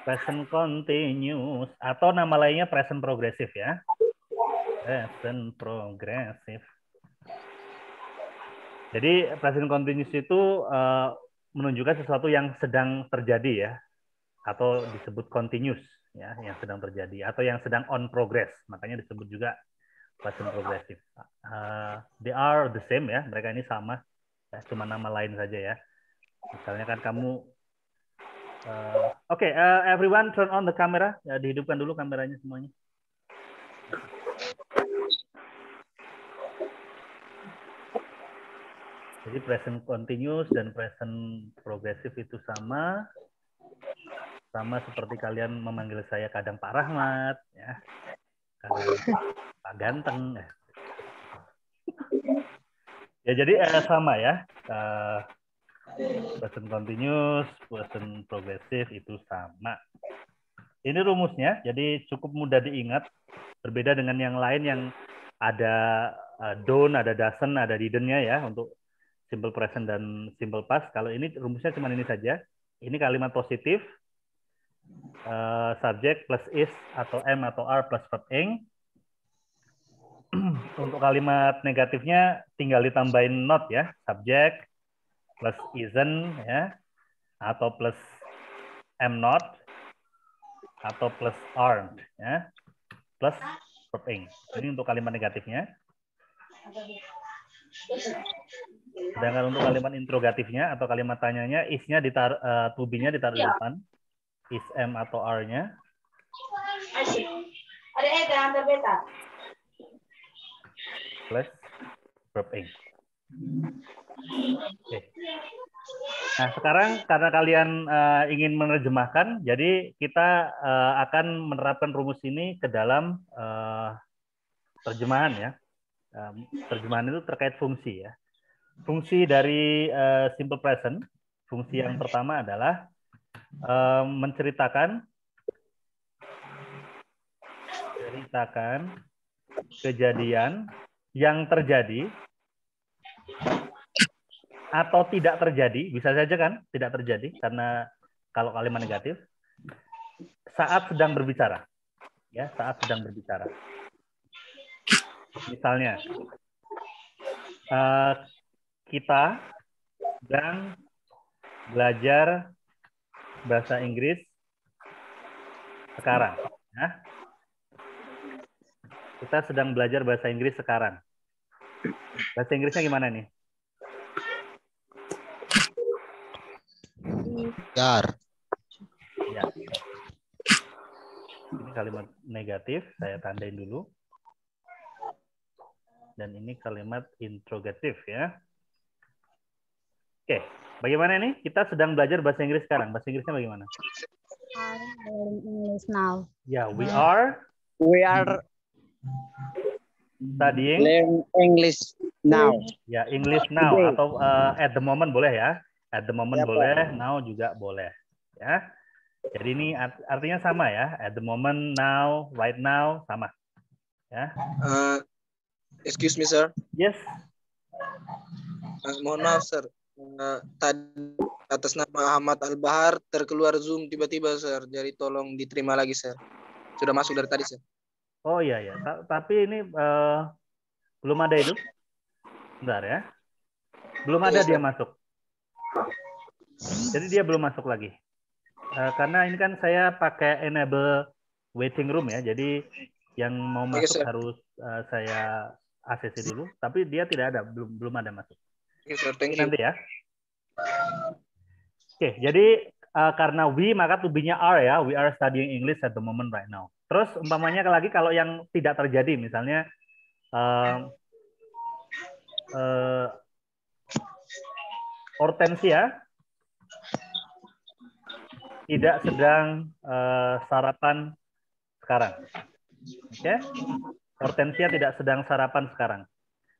Present continuous atau nama lainnya present progressive ya. Present progressive. Jadi present continuous itu menunjukkan sesuatu yang sedang terjadi ya, atau disebut continuous ya, yang sedang terjadi atau yang sedang on progress. Makanya disebut juga present progressive. They are the same ya, mereka ini sama, ya, cuma nama lain saja ya. Misalnya kan kamu Oke, everyone turn on the camera. Ya, dihidupkan dulu kameranya semuanya. Jadi present continuous dan present progressive itu sama. Sama seperti kalian memanggil saya kadang Pak Rahmat, ya. Kadang Pak Ganteng. Ya, ya jadi sama ya. Present continuous, present progressive itu sama. Ini rumusnya, jadi cukup mudah diingat. Berbeda dengan yang lain yang ada don't, ada doesn't, ada didn't-nya ya untuk simple present dan simple past. Kalau ini rumusnya cuma ini saja. Ini kalimat positif, subject plus is atau am atau are plus verb ing. Untuk kalimat negatifnya tinggal ditambahin not ya, subject plus isn't ya, atau plus am not, atau plus aren't ya, plus verb ing. Ini untuk kalimat negatifnya. Sedangkan untuk kalimat interrogatifnya atau kalimat tanyanya, is-nya ditaruh, to be-nya ditaruh di depan, is, am atau are-nya. Plus verb ing. Oke. Nah, sekarang karena kalian ingin menerjemahkan, jadi kita akan menerapkan rumus ini ke dalam terjemahan ya. Terjemahan itu terkait fungsi ya. Fungsi dari simple present, fungsi yang pertama adalah menceritakan kejadian yang terjadi atau tidak terjadi, bisa saja kan tidak terjadi karena kalau kalimat negatif, saat sedang berbicara, ya saat sedang berbicara. Misalnya kita sedang belajar bahasa Inggris sekarang, ya. Kita sedang belajar bahasa Inggris sekarang. Bahasa Inggrisnya gimana nih? Dar. Ya. Ini kalimat negatif, saya tandain dulu. Dan ini kalimat interrogatif ya. Oke, bagaimana nih? Kita sedang belajar bahasa Inggris sekarang. Bahasa Inggrisnya bagaimana? I'm learning English now. Ya, we are studying English now. Ya, English now atau at the moment boleh ya. At the moment boleh, now juga boleh. Ya. Jadi ini artinya sama ya. At the moment, now, right now sama. Ya. Excuse me, sir. Yes. Mohon maaf, sir. Tadi atas nama Ahmad Al-Bahar terkeluar Zoom tiba-tiba, sir. Jadi tolong diterima lagi, sir. Sudah masuk dari tadi, sir. Oh iya ya. Tapi ini belum ada itu. Bentar ya. Belum ada dia masuk. Jadi dia belum masuk lagi. Karena ini kan saya pakai enable waiting room ya. Jadi yang mau masuk harus saya ACC dulu. Tapi dia tidak ada, belum ada masuk. Nanti ya. Oke, jadi karena we maka to be-nya are ya. We are studying English at the moment right now. Terus umpamanya lagi kalau yang tidak terjadi, misalnya Hortensia tidak sedang sarapan sekarang. Oke? Hortensia tidak sedang sarapan sekarang.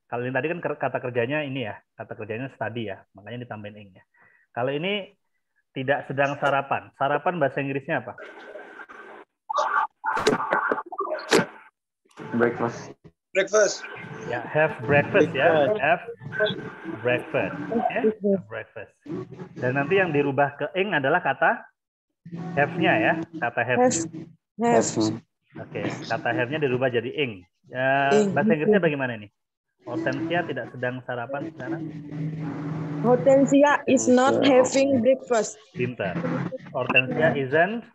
Kalau ini tadi kan kata kerjanya ini ya, kata kerjanya study ya, makanya ditambahin ing ya. Kalau ini tidak sedang sarapan. Sarapan bahasa Inggrisnya apa? Breakfast. Ya, have breakfast ya. Have breakfast. Okay? Have breakfast. Dan nanti yang dirubah ke ing adalah kata Have-nya ya, kata have-nya. Have. Oke, kata have-nya dirubah jadi ing. Ing. Bahasa Inggrisnya bagaimana nih? Hortensia tidak sedang sarapan sekarang. Hortensia is not having breakfast. Pintar. Hortensia isn't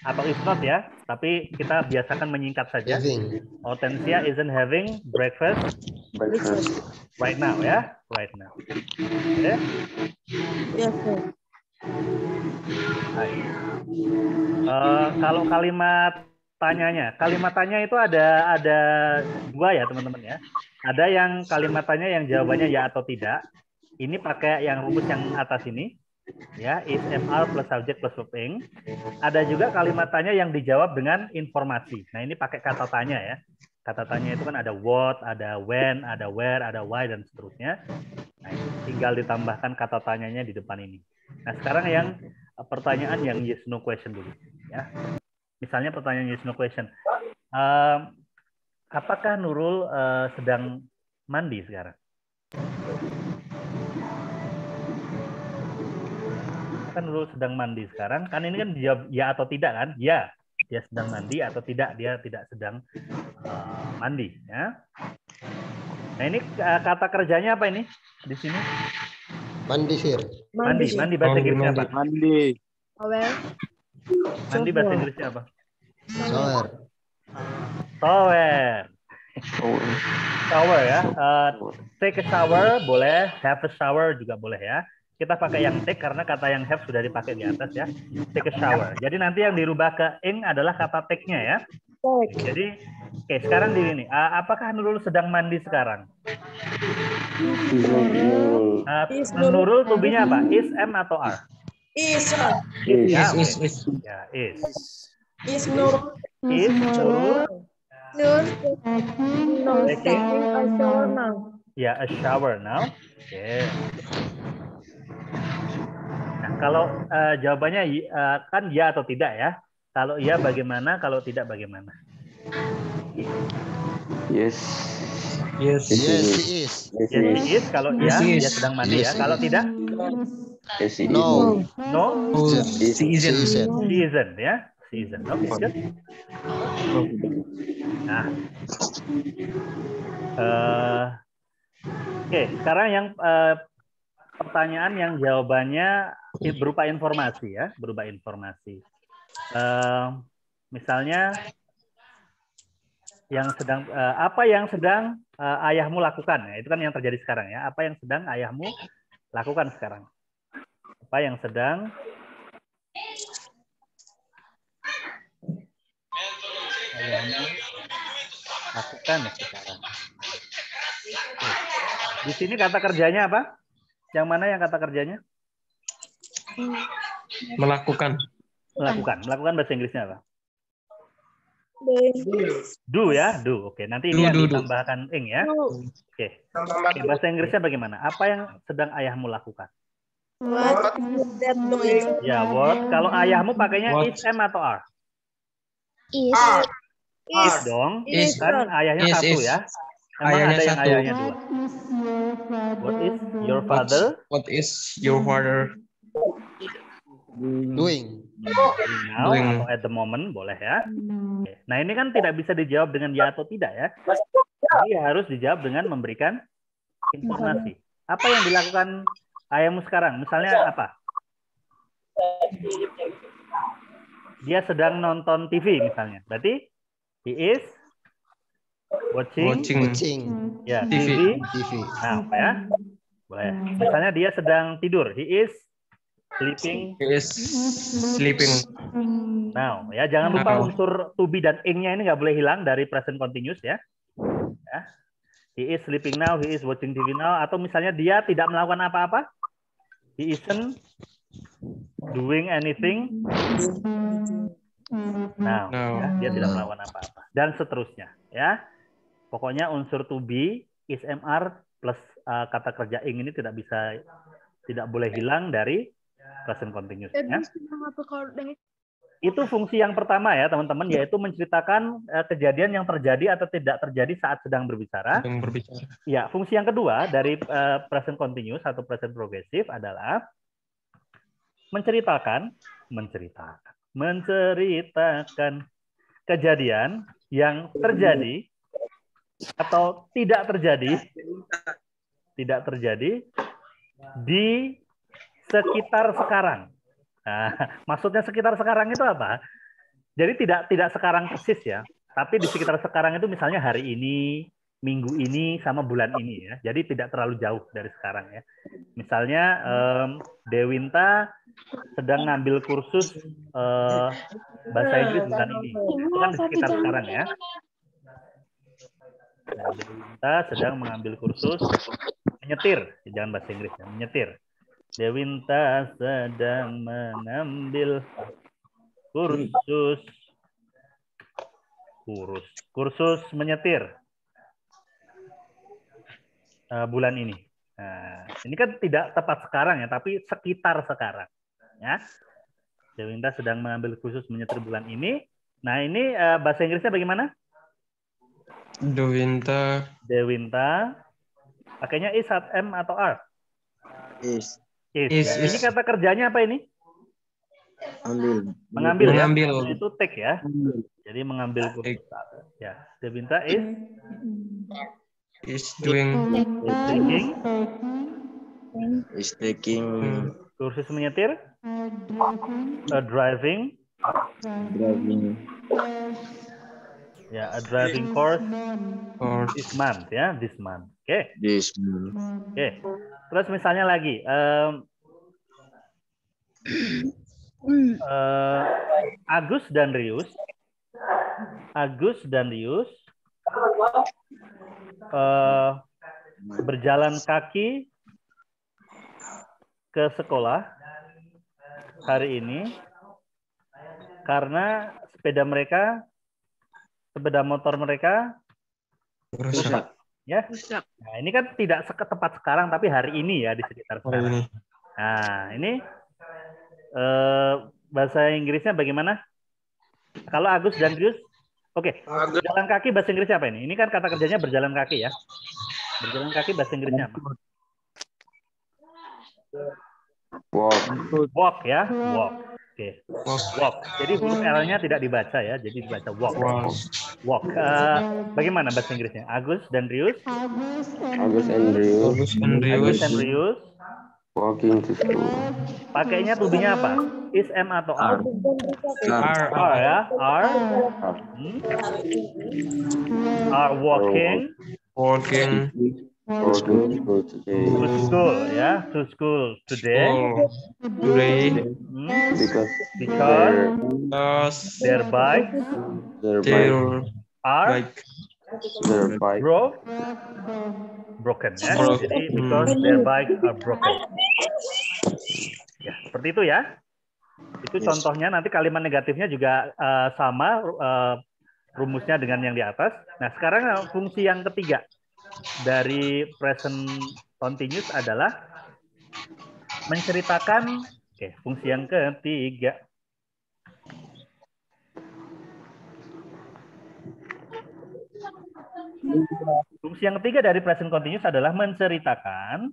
atau is not ya, tapi kita biasakan menyingkat saja. Hortensia isn't having breakfast right now ya, right now. Oke? Yes, sir. Baik. Kalau kalimat tanya itu ada dua ya teman-teman ya. Ada yang kalimat tanya yang jawabannya ya atau tidak. Ini pakai yang rumus yang atas ini, ya, is MR plus subject plus verb ing. Ada juga kalimat tanya yang dijawab dengan informasi. Nah ini pakai kata tanya ya. Kata tanya itu kan ada what, ada when, ada where, ada why dan seterusnya. Nah, tinggal ditambahkan kata tanyanya di depan ini. Nah sekarang yang pertanyaan yang yes no question dulu, ya. Misalnya pertanyaan yes no question. Apakah Nurul sedang mandi sekarang? Kan Nurul sedang mandi sekarang, kan ini kan dijawab ya atau tidak kan? Ya, dia sedang mandi atau tidak, dia tidak sedang mandi. Ya. Nah ini kata kerjanya apa ini di sini? Mandi, Sir. Mandi bahasa Inggrisnya apa? Shower. Mandi bahasa Inggrisnya apa? Shower. Shower ya. Take a shower boleh, have a shower juga boleh ya. Kita pakai yang take karena kata yang have sudah dipakai di atas ya. Take a shower. Jadi nanti yang dirubah ke ing adalah kata take-nya ya. Jadi oke, sekarang di sini. Apakah Nurul sedang mandi sekarang? Nurul tubinya apa? Is, am atau are? Is. Ya, Is. ya, is. Is Nurul. Is Nurul taking a shower now. ya, a shower now. Oke. Nah, kalau jawabannya kan ya atau tidak ya. Kalau ya bagaimana, kalau tidak bagaimana? Yes. Yes, he is. Yes, he is. Kalau ya, dia sedang mandi ya. Kalau tidak, Yes, he is. No. no, She isn't. he isn't ya. He isn't. Oke, good. Nah, oke, sekarang yang pertanyaan yang jawabannya berupa informasi ya, berupa informasi. Misalnya yang sedang apa yang sedang ayahmu lakukan? Ya, itu kan yang terjadi sekarang ya. Apa yang sedang ayahmu lakukan sekarang? Apa yang sedang ayahmu lakukan sekarang? Oke. Di sini kata kerjanya apa? Yang mana yang kata kerjanya? Melakukan. Melakukan bahasa Inggrisnya apa? Do ya, do. Oke, nanti ini yang ditambahkan ing ya. Oke. Oke, bahasa Inggrisnya bagaimana? Apa yang sedang ayahmu lakukan? What is that doing? Ya, what. Kalau ayahmu pakainya is, am atau are? Is dong. Is. Kan ayahnya satu ya. Emang Ayahnya ada yang satu. ayahnya dua. What is your father? What is your father Doing. Now atau at the moment boleh ya. Oke. Nah ini kan tidak bisa dijawab dengan ya atau tidak ya. Jadi harus dijawab dengan memberikan informasi. Apa yang dilakukan ayahmu sekarang? Misalnya apa? Dia sedang nonton TV misalnya. Berarti he is watching. Ya, TV. Nah, apa ya? Boleh. Misalnya dia sedang tidur. He is sleeping. He is sleeping. Now, ya jangan lupa unsur to be dan ing-nya ini nggak boleh hilang dari present continuous ya. Ya. He is sleeping now, he is watching TV now, atau misalnya dia tidak melakukan apa-apa. He isn't doing anything now. No. Ya, dia tidak melakukan apa-apa dan seterusnya ya. Pokoknya unsur to be is MR plus kata kerja ing ini tidak boleh hilang dari present continuous ya. Itu fungsi yang pertama ya teman-teman, yaitu menceritakan kejadian yang terjadi atau tidak terjadi saat sedang berbicara. Ya, fungsi yang kedua dari present continuous atau present progressive adalah menceritakan kejadian yang terjadi atau tidak terjadi di sekitar sekarang. Nah, maksudnya sekitar sekarang itu apa? Jadi tidak sekarang persis ya, tapi di sekitar sekarang itu misalnya hari ini, minggu ini, sama bulan ini ya. Jadi tidak terlalu jauh dari sekarang ya. Misalnya Dewinta sedang ngambil kursus bahasa Inggris bulan ini. Itu kan di sekitar sekarang ya. Nah, Dewinta sedang mengambil kursus menyetir, jangan bahasa Inggris ya, menyetir. Dewinta sedang mengambil kursus menyetir bulan ini. Nah, ini kan tidak tepat sekarang ya, tapi sekitar sekarang. Ya, Dewinta sedang mengambil kursus menyetir bulan ini. Nah, ini bahasa Inggrisnya bagaimana? Dewinta. Pakainya is, am atau are? Is. Ini kata kerjanya apa ini? Mengambil. Ya. Itu take ya. Jadi mengambil kursus. Ya, Dewinta is taking kursus menyetir. Driving. Ya, a driving course this month ya, this month. Oke. Oke. Terus misalnya lagi Agus dan Rius berjalan kaki ke sekolah hari ini karena sepeda motor mereka rusak. Ya. Nah, ini kan tidak tepat sekarang, tapi hari ini ya, di sekitar sekarang. Nah, ini bahasa Inggrisnya bagaimana? Kalau Agus dan Rius, oke. Berjalan kaki bahasa Inggrisnya apa ini? Ini kan kata kerjanya berjalan kaki ya. Berjalan kaki bahasa Inggrisnya apa? Walk ya, walk. Oke. Walk. Jadi huruf L-nya tidak dibaca ya, jadi dibaca walk. Walk. Bagaimana bahasa Inggrisnya? Agus dan Rius. Walking to school. Pakainya tubinya apa? Is, am atau are? Are ya, are. Are walking. To school ya, to school today. Because their bikes are broken ya. Jadi because their bikes are broken. Ya, seperti itu ya. Itu contohnya, nanti kalimat negatifnya juga sama rumusnya dengan yang di atas. Nah, sekarang fungsi yang ketiga dari present continuous adalah menceritakan. Oke, fungsi yang ketiga. Fungsi yang ketiga dari present continuous adalah menceritakan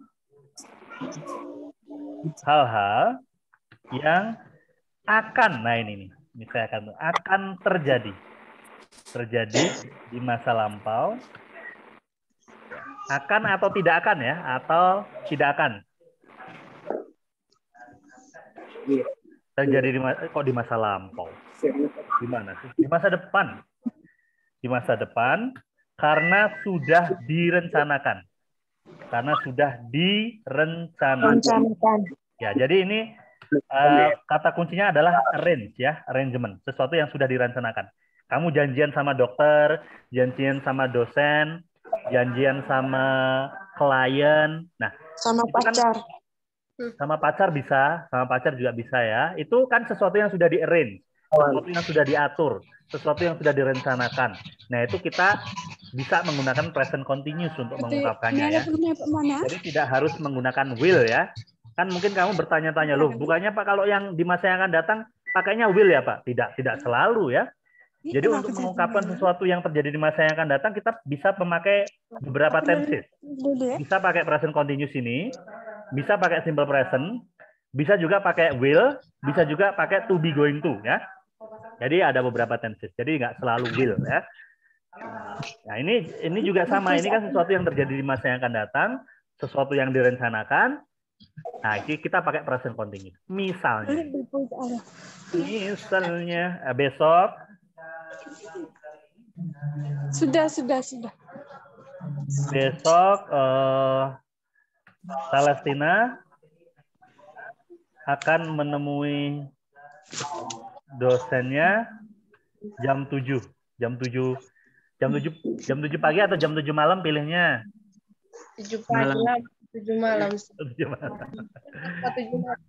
hal-hal yang akan, nah ini saya akan terjadi di masa lampau. Akan atau tidak akan ya, atau tidak akan terjadi di masa lampau. Gimana sih? Di masa depan. Di masa depan karena sudah direncanakan. Ya, jadi ini kata kuncinya adalah arrange ya, arrangement, sesuatu yang sudah direncanakan. Kamu janjian sama dokter, janjian sama dosen, janjian sama klien. Nah, sama pacar. Sama pacar bisa, sama pacar juga bisa ya. Itu kan sesuatu yang sudah di-arrange, sesuatu yang sudah diatur, sesuatu yang sudah direncanakan. Nah, itu kita bisa menggunakan present continuous untuk mengungkapkannya ya. Jadi tidak harus menggunakan will ya. Kan mungkin kamu bertanya-tanya, loh, bukannya Pak kalau yang di masa yang akan datang pakainya will ya Pak? Tidak selalu ya. Jadi untuk mengungkapkan sesuatu yang terjadi di masa yang akan datang, kita bisa memakai beberapa tenses. Bisa pakai present continuous ini, bisa pakai simple present, Bisa juga pakai will, bisa juga pakai to be going to ya. Jadi ada beberapa tenses. Jadi nggak selalu will ya. Nah, ini juga sama. Ini kan sesuatu yang terjadi di masa yang akan datang, sesuatu yang direncanakan. Nah, kita pakai present continuous. Misalnya besok. Sudah. Besok Celestina akan menemui dosennya jam 7 pagi atau jam 7 malam pilihnya. 7 pagi lah, 7 malam. 7 malam. 7 malam.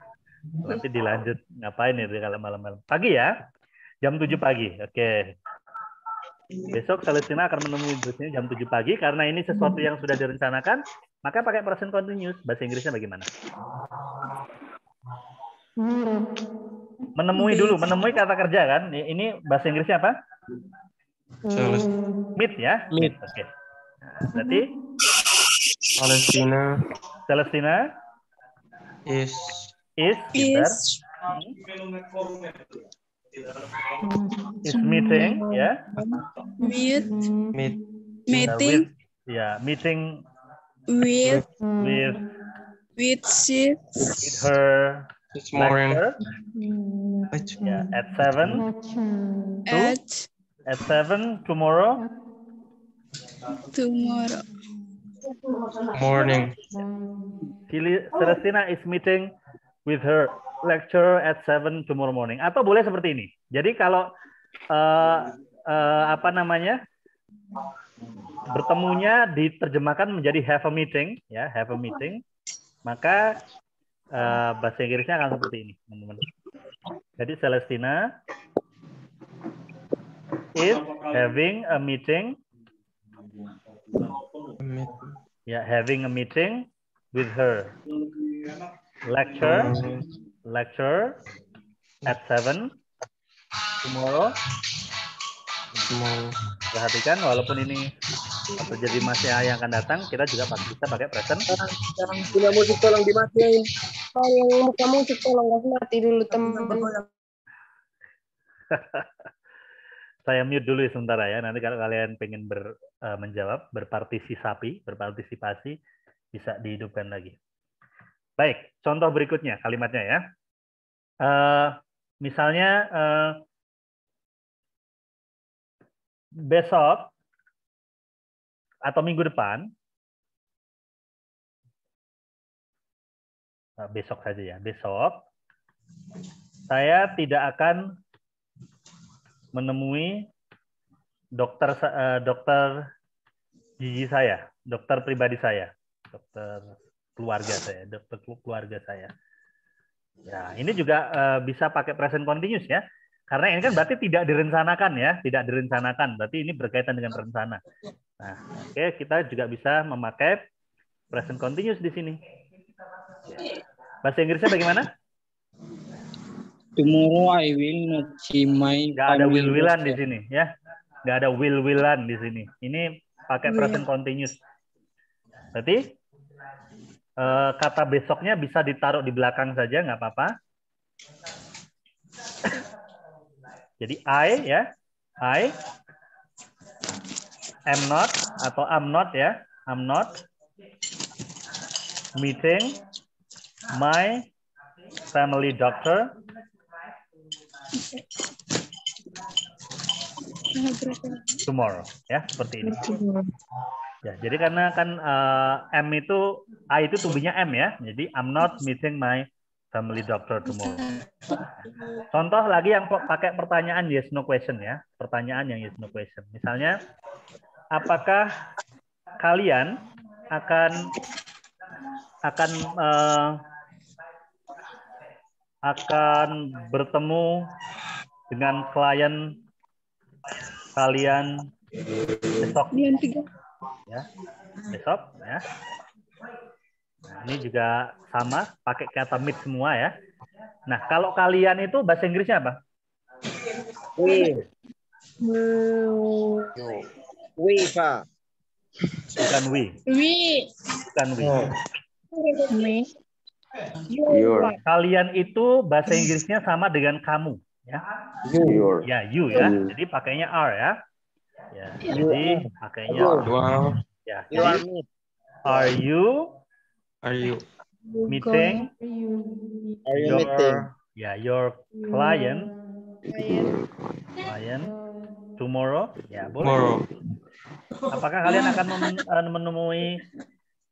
Nanti dilanjut ngapain ya kalau malam-malam. Pagi ya. Jam 7 pagi. Oke. Besok Celestina akan menemui dosennya jam 7 pagi karena ini sesuatu yang sudah direncanakan, maka pakai present continuous. Bahasa Inggrisnya bagaimana? Menemui dulu, menemui kata kerja kan? Ini bahasa Inggrisnya apa? Meet ya? Meet. Oke. Nah, berarti Celestina is meeting ya. Meeting with her this morning. At 7 tomorrow. Morning. Celestina is meeting with her lecturer at 7 tomorrow morning. Atau boleh seperti ini. Jadi kalau bertemunya diterjemahkan menjadi have a meeting, ya, have a meeting, maka bahasa Inggrisnya akan seperti ini, teman-teman. Jadi Celestina is having a meeting, ya, having a meeting with her lecturer at 7 tomorrow. Perhatikan, walaupun ini terjadi masa yang akan datang, kita juga bisa pakai present. Punya musik tolong dimatiin. Yang buka musik tolong mati dulu teman-teman. Saya mute dulu ya sementara ya. Nanti kalau kalian pengen menjawab, berpartisipasi, bisa dihidupkan lagi. Baik, contoh berikutnya kalimatnya ya. Misalnya besok atau minggu depan, besok saja ya. Besok saya tidak akan menemui dokter gigi saya, dokter pribadi saya, dokter keluarga saya. Ya, ini juga bisa pakai present continuous ya. Karena ini kan berarti tidak direncanakan ya, tidak direncanakan. Berarti ini berkaitan dengan rencana. Nah, oke, kita juga bisa memakai present continuous di sini. Bahasa Inggrisnya bagaimana? Tomorrow I will not see my. Nggak ada will-willan di sini ya. Nggak ada will-willan di sini. Ini pakai present continuous. Berarti kata besoknya bisa ditaruh di belakang saja, nggak apa-apa. Jadi I ya, I am not atau I'm not ya, I'm not meeting my family doctor tomorrow ya, seperti ini. Ya, jadi karena kan M itu I itu tubuhnya M ya, jadi I'm not meeting my family doctor tomorrow. Contoh lagi yang pakai pertanyaan yes no question ya, pertanyaan yang yes no question. Misalnya, apakah kalian akan bertemu dengan klien kalian besok? Ya, besok ya. Nah, ini juga sama, pakai kata meet semua ya. Nah, kalau kalian itu bahasa Inggrisnya apa? We, Pak. Bukan we. We. Bukan we. Your. Kalian itu bahasa Inggrisnya sama dengan kamu, ya. Your. Ya, you ya. Jadi pakainya are ya. Ya, jadi pakainya You are. ya. You are Jadi, me. are you Are you? meeting Are you meeting? your client tomorrow? Ya, boleh. Tomorrow. Apakah kalian akan menemui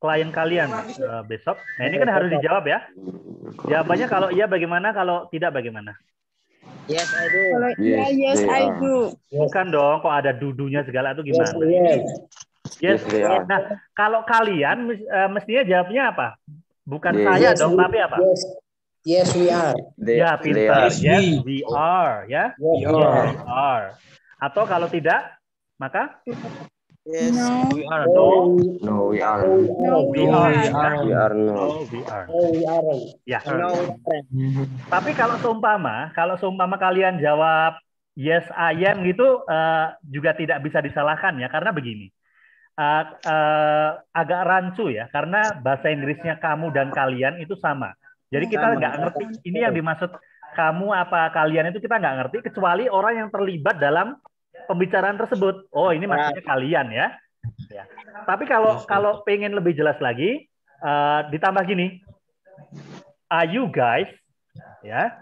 klien kalian besok? Nah, ini kan harus dijawab ya. Jawabannya kalau iya bagaimana, kalau tidak bagaimana? Yes, I do. Kalau iya, yes, they I are. do. Bukan dong, kok ada dudunya segala itu gimana? Yes, they are. Nah, kalau kalian mestinya jawabnya apa? Bukan Yes. saya dong, tapi apa? Yes, we are. Ya, They pintar. are. Yes, we are. Ya, We we are. Atau kalau tidak, maka Yes. No. We are. no, No, we are. No, we are. We Ya. are. We are no. No, we are. we are. Ya. No. Tapi kalau seumpama kalian jawab yes I am gitu juga tidak bisa disalahkan ya, karena begini. Agak rancu ya, karena bahasa Inggrisnya kamu dan kalian itu sama. Jadi kita Sama. nggak ngerti ini yang dimaksud kamu apa kalian itu, kita nggak ngerti kecuali orang yang terlibat dalam pembicaraan tersebut. Oh, ini maksudnya kalian ya. Ya. Tapi kalau pengen lebih jelas lagi, ditambah gini. Are you guys, ya,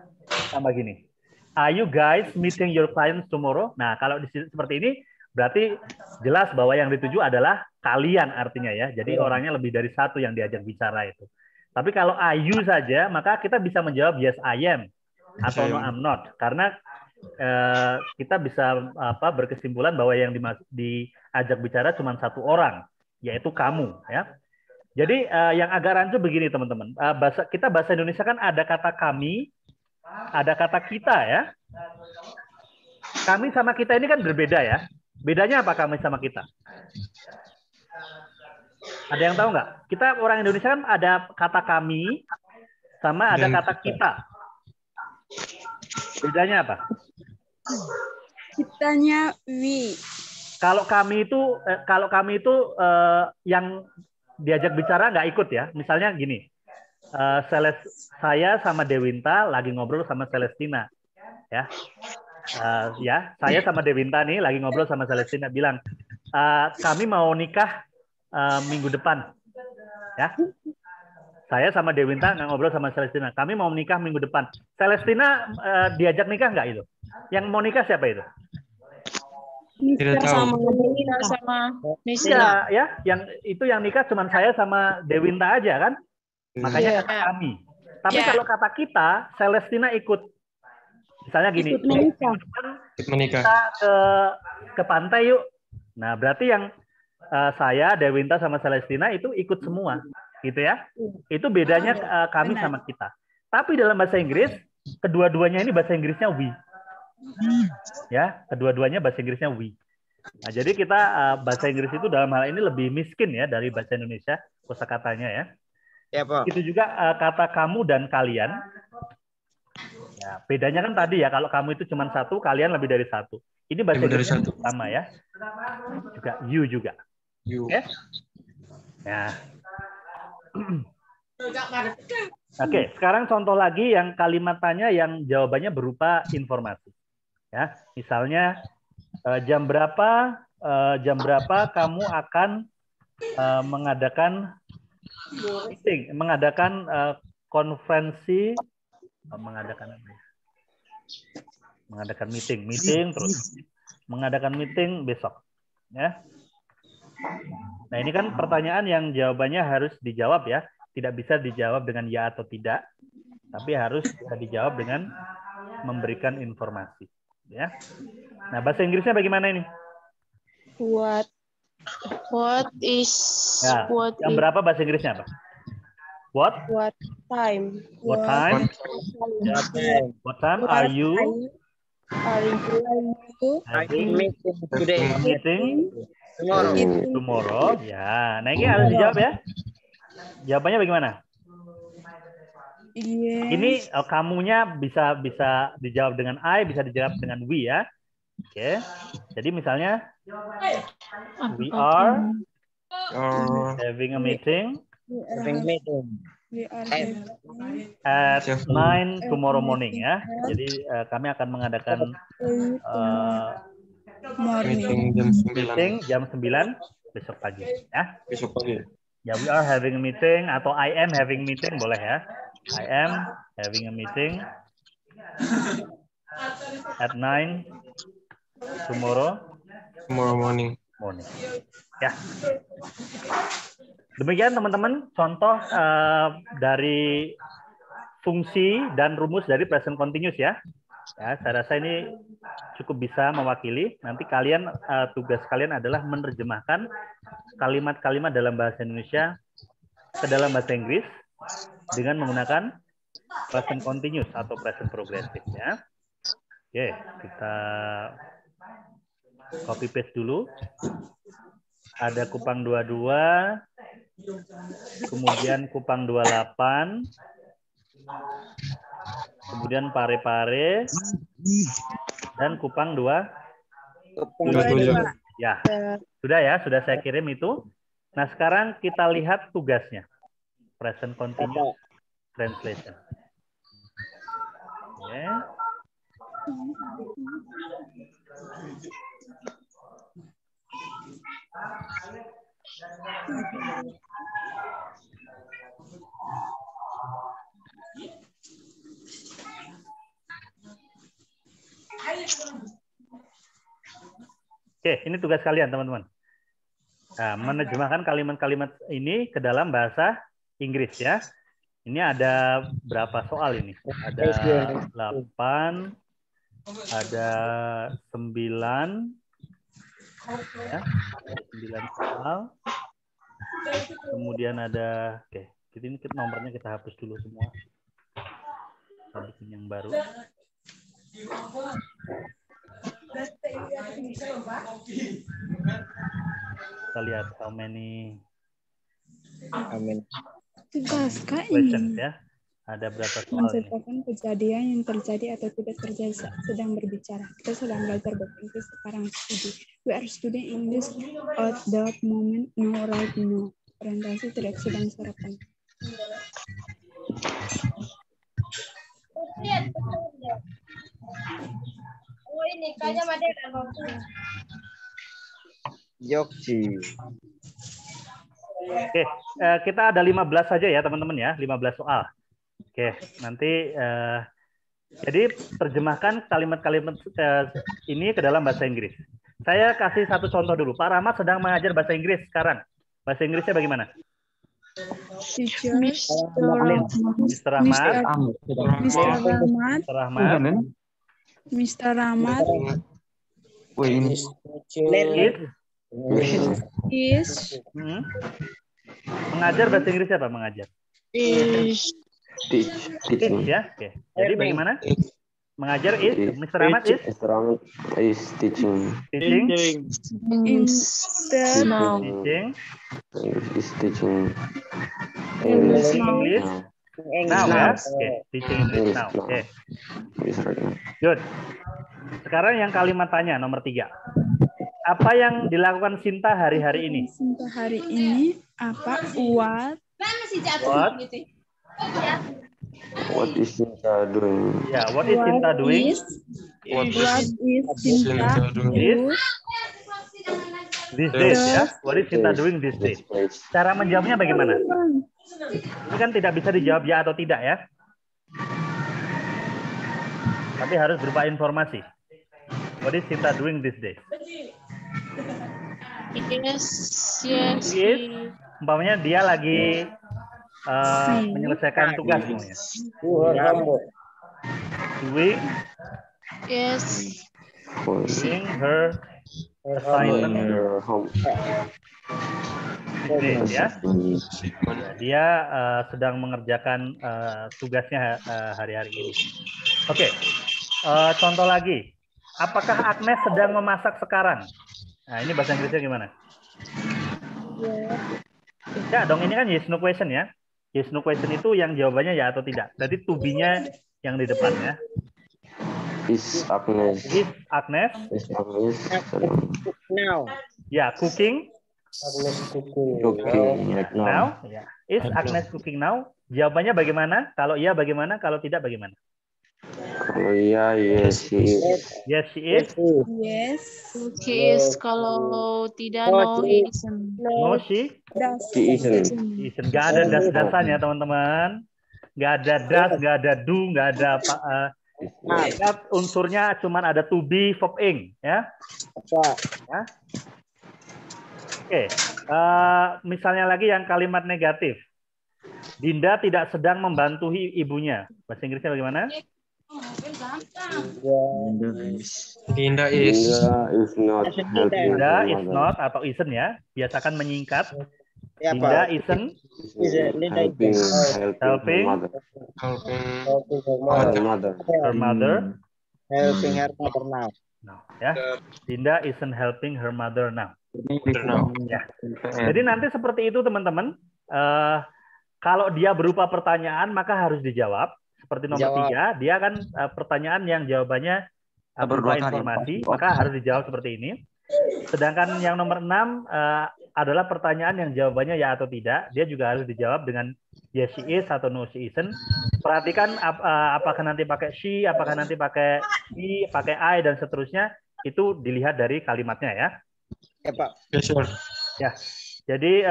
tambah gini. Are you guys meeting your clients tomorrow? Nah, kalau seperti ini, berarti jelas bahwa yang dituju adalah kalian artinya ya. Jadi orangnya lebih dari satu yang diajak bicara itu. Tapi kalau are you saja, maka kita bisa menjawab yes I am atau no I'm not. Karena kita bisa berkesimpulan bahwa yang diajak bicara cuma satu orang, yaitu kamu ya. Jadi yang agak rancu begini teman-teman. Bahasa Indonesia kan ada kata kami, ada kata kita ya. Kami sama kita ini kan berbeda ya. Bedanya apa kami sama kita? Ada yang tahu nggak? Kita orang Indonesia kan ada kata kami sama ada kata kita. Bedanya apa? Kitanya we. Kalau kami itu yang diajak bicara nggak ikut ya. Misalnya gini, saya sama Dewinta lagi ngobrol sama Celestina, ya. Saya sama Dewinta nih lagi ngobrol sama Celestina, bilang kami mau nikah minggu depan, ya. Saya sama Dewinta nggak ngobrol sama Celestina, kami mau nikah minggu depan. Celestina diajak nikah nggak itu? Yang mau nikah siapa itu? Tidak tahu. Sama Iya, ya, yang nikah cuma saya sama Dewinta aja kan? Makanya kata kami. Tapi kalau kata kita, Celestina ikut. Misalnya gini, Menikah. kita ke pantai yuk. Nah, berarti yang saya, Dewinta sama Celestina itu ikut semua, gitu ya. Itu bedanya kami sama kita. Tapi dalam bahasa Inggris, kedua-duanya ini bahasa Inggrisnya we. Ya, kedua-duanya bahasa Inggrisnya we. Nah, jadi kita bahasa Inggris itu dalam hal ini lebih miskin ya dari bahasa Indonesia kosakatanya ya. Ya, Pak. Itu juga kata kamu dan kalian. Ya, bedanya kan tadi ya, kalau kamu itu cuma satu, kalian lebih dari satu. Ini bahasa Inggrisnya sama ya. Juga you juga. You. Oke. Ya. Oke, sekarang contoh lagi yang kalimat tanya yang jawabannya berupa informasi. Ya, misalnya jam berapa kamu akan mengadakan meeting, mengadakan konferensi, mengadakan meeting terus, mengadakan meeting besok, ya. Nah, ini kan pertanyaan yang jawabannya harus dijawab ya, tidak bisa dijawab dengan ya atau tidak, tapi harus bisa dijawab dengan memberikan informasi. Ya. Nah, bahasa Inggrisnya bagaimana ini? What is Ya, what yang is berapa bahasa Inggrisnya apa? what time? What time? What time are you having meeting tomorrow? Ya, nah ini harus dijawab ya. Jawabannya bagaimana? Yes. Ini kamunya bisa dijawab dengan I, bisa dijawab dengan we ya. Oke. Jadi misalnya we are having a meeting We are At 9 tomorrow morning ya. Jadi kami akan mengadakan Meeting jam 9. meeting jam 9 besok pagi ya. Besok pagi. Ya, we are having a meeting atau I am having meeting boleh ya. I am having a meeting at 9 tomorrow Morning. Ya. Demikian teman-teman contoh dari fungsi dan rumus dari present continuous ya. Ya, saya rasa ini cukup bisa mewakili. Nanti kalian tugas kalian adalah menerjemahkan kalimat-kalimat dalam bahasa Indonesia ke dalam bahasa Inggris dengan menggunakan present continuous atau present progressive ya. Oke, kita copy paste dulu. Ada Kupang 22, kemudian Kupang 28, kemudian Pare-Pare, dan Kupang 2. Ya, sudah saya kirim itu. Nah, sekarang kita lihat tugasnya. Present continuous translation. Oke. Oke, ini tugas kalian, teman-teman. Nah, menerjemahkan kalimat-kalimat ini ke dalam bahasa Inggris ya. Ini ada berapa soal ini? Ada 8, ada 9, ya, 9 soal. Kemudian ada, oke, ini nomornya kita hapus dulu semua. Kita bikin yang baru. Kita lihat how many questions ya. Ada berapa soal ini? menceritakan kejadian yang terjadi atau tidak terjadi saat sedang berbicara. Kita sedang belajar bahasa Inggris sekarang studi. We are studying English at that moment, no right now. Orientasi tidak sedang sarapan. Yokci. Oke, kita ada 15 saja ya teman-teman ya, 15 soal. Oke, nanti jadi terjemahkan kalimat-kalimat ini ke dalam bahasa Inggris. Saya kasih satu contoh dulu. Pak Rahmat sedang mengajar bahasa Inggris sekarang. Bahasa Inggrisnya bagaimana? Teacher, Mr. Rahmat. Mr. Rahmat is mengajar bahasa Inggris apa mengajar? Teaching. Ya, oke. Jadi bagaimana? Mengajar is Mr. Rahmat is? Mr. Rahmat is teaching. Teaching. instead Teaching. Is teaching English. English Now ya. Oke, teaching English now. Oke. English right now. Good. Sekarang yang kalimat tanya nomor 3. Apa yang dilakukan Sinta hari-hari ini? Sinta hari ini apa? What is Sinta doing? Ya, what is Sinta doing? What is Sinta doing? These days ya. What is Sinta doing these days? Cara menjawabnya bagaimana? Ini kan tidak bisa dijawab ya atau tidak ya. Tapi harus berupa informasi. What is Sinta doing these days? Yes. Umpamanya dia lagi menyelesaikan tugas semuanya. Doing her assignment. Ya. Dia sedang mengerjakan tugasnya hari-hari ini. Oke. Contoh lagi. Apakah Agnes sedang memasak sekarang? Nah, ini bahasa Inggrisnya gimana? Ya dong, ini kan yes no question ya. Yes no question itu yang jawabannya ya atau tidak. Jadi to be-nya yang di depan ya. Is Agnes. Is Agnes. Is Agnes. Now. Ya, cooking. Agnes cooking. Cooking right now. Now, ya. Is Agnes cooking now? Jawabannya bagaimana? Kalau iya bagaimana? Kalau tidak bagaimana? Kalau iya, yes, she is. Yes, she is. Yes. He is. Kalau tidak, no, he isn't. No, she. Does. She isn't. Isn't. Nggak ada das-dasannya, teman-teman. Nggak ada das, nggak ada do, nggak ada apa. Ingat, unsurnya cuma ada to be, verb ing, ya. Ya. Oke. Misalnya lagi yang kalimat negatif. Dinda tidak sedang membantu ibunya. Bahasa Inggrisnya bagaimana? Dinda is not helping Dinda her is mother. not atau isn't ya. Biasakan menyingkat. Ya, Dinda Pak. isn't Helping Helping? her mother. helping Her mother. her mother. Helping her mother now. No, ya. Dinda isn't helping her mother now. now. Ya. Jadi nanti seperti itu teman-teman. Kalau dia berupa pertanyaan maka harus dijawab. Seperti nomor 3, dia kan pertanyaan yang jawabannya berupa informasi, maka harus dijawab seperti ini. Sedangkan yang nomor 6 adalah pertanyaan yang jawabannya ya atau tidak. Dia juga harus dijawab dengan yes she is atau no she isn't. Perhatikan apakah nanti pakai she, apakah nanti pakai he, pakai I dan seterusnya. Itu dilihat dari kalimatnya ya. Ya, Pak. Yes, sir. Ya. Jadi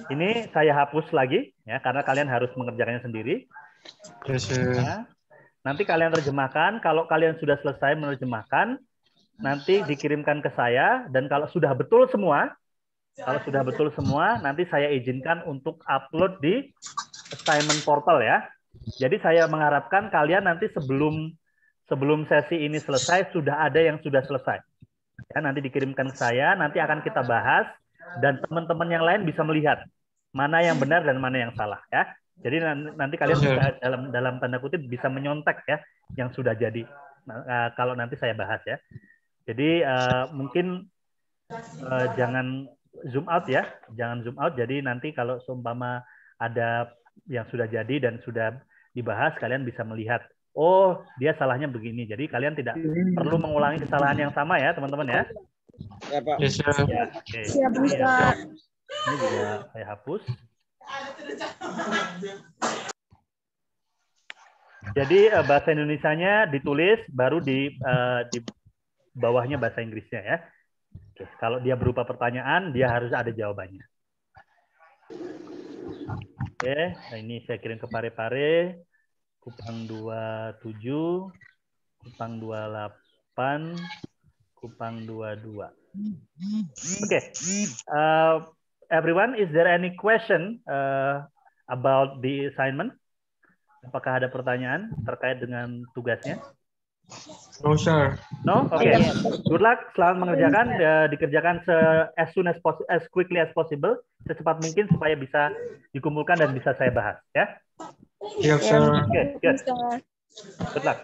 ini saya hapus lagi ya karena kalian harus mengerjakannya sendiri. Yes, sir. Ya. Nanti kalian terjemahkan. Kalau kalian sudah selesai menerjemahkan, nanti dikirimkan ke saya. Dan kalau sudah betul semua, nanti saya izinkan untuk upload di assignment portal ya. Jadi saya mengharapkan kalian nanti sebelum sesi ini selesai sudah ada yang sudah selesai. Ya, nanti dikirimkan ke saya. Nanti akan kita bahas dan teman-teman yang lain bisa melihat mana yang benar dan mana yang salah ya. Jadi nanti kalian bisa dalam tanda kutip bisa menyontek ya yang sudah jadi kalau nanti saya bahas ya. Jadi mungkin jangan zoom out ya, jangan zoom out. Jadi nanti kalau seumpama ada yang sudah jadi dan sudah dibahas, kalian bisa melihat, oh dia salahnya begini. Jadi kalian tidak perlu mengulangi kesalahan yang sama ya teman-teman ya. Ya, Pak. Yes, sir. Ya, oke. Siap, Ustaz. Ini juga saya hapus. Jadi bahasa Indonesianya ditulis, baru di bawahnya bahasa Inggrisnya ya. Oke, kalau dia berupa pertanyaan, dia harus ada jawabannya. Oke, nah ini saya kirim ke Pare-Pare. Kupang 27, Kupang 28, Kupang 22. Okay. Everyone, is there any question about the assignment? Apakah ada pertanyaan terkait dengan tugasnya? No, sir. No? Oke. Okay. Good luck. Selamat mengerjakan. Dikerjakan as quickly as possible, secepat mungkin supaya bisa dikumpulkan dan bisa saya bahas. Ya. Yes, sir. Okay, good. Good luck.